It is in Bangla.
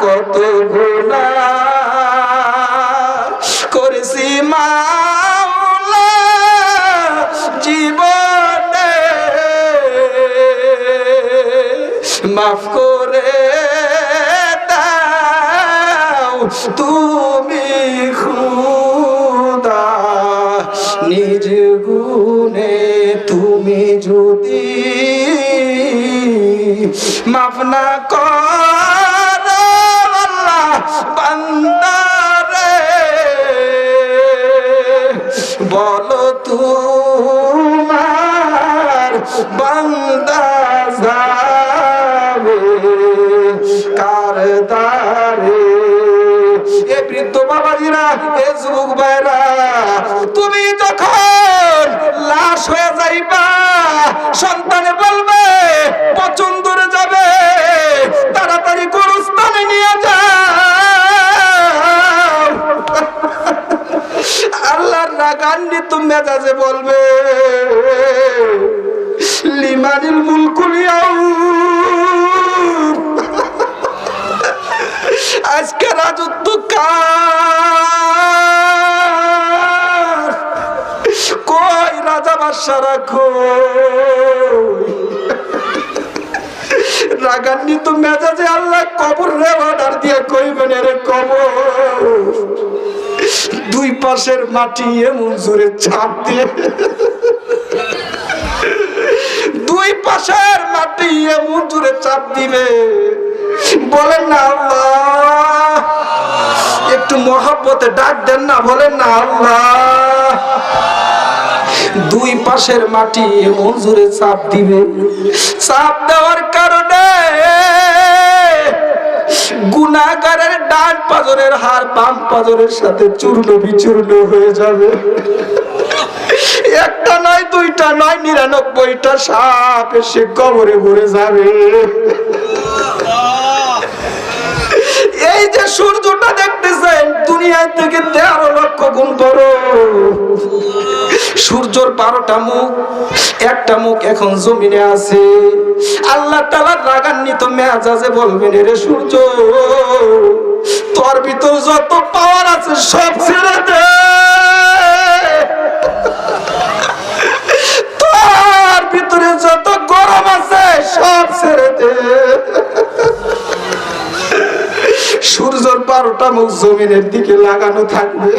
কত গুনাহ করেছি মাওলা জীবনে, মাফ করে দাও তুমি খোদা, নিজ গুণে তুমি যদি মাফ না করো আল্লাহ বান্দারে, বলো তোমার বান্দা যাবে কার দ্বারে। এ বৃদ্ধ বাবাজিরা, এ যুবক ভাইরা, তুমি যখন লাশ হয়ে যাইবা, সন্তানে বলবে পছন্দরে যাবে, তাড়াতাড়ি গোরস্থানে নিয়ে যাও। আল্লাহর রাগান্বিত মেজাজে বলবে লিমানিল মুলকুল ইয়াউম, আজকে রাজত্ব কার? কই রাজা বাদশারা কই? রাগান্বিত মেজাজে আল্লাহ কবর রে অর্ডার দিয়ে কইবেন, রে কবর দুই পাশের মাটি এমন জোরে চাপ দিয়ে, দুই পাশের মাটি এমন জোরে চাপ দিবে, বলেন না আল্লাহ, একটু মহব্বতে ডাক দেন না, বলেন না আল্লাহ। দুই পাশের মাটি এমন জোরে চাপ দিবে, চাপ দেওয়ার কারণে গুনাহগারের ডান পাজরের হাড় বাম পাজরের সাথে চূর্ণ বিচূর্ণ হয়ে যাবে। একটা নয়, দুইটা নয়, 99টা সাপ এসে কবরে ভরে যাবে। এই যে সূর্যটা দেখতেছেন দুনিয়া থেকে 13 লক্ষ গুণ বড়, সূর্যর 12টা মুখ, একটা মুখ এখন জমিনে আছে। আল্লাহ তাআলা রাগান্বিত মেজাজে বলবেন, রে সূর্য, তোর ভিতর যত পাওয়ার আছে সব ছেড়ে দে, তোর ভিতরে যত গরম আছে সব ছেড়ে দে। সূর্যের 12টা মুখ জমিনের দিকে লাগানো থাকবে।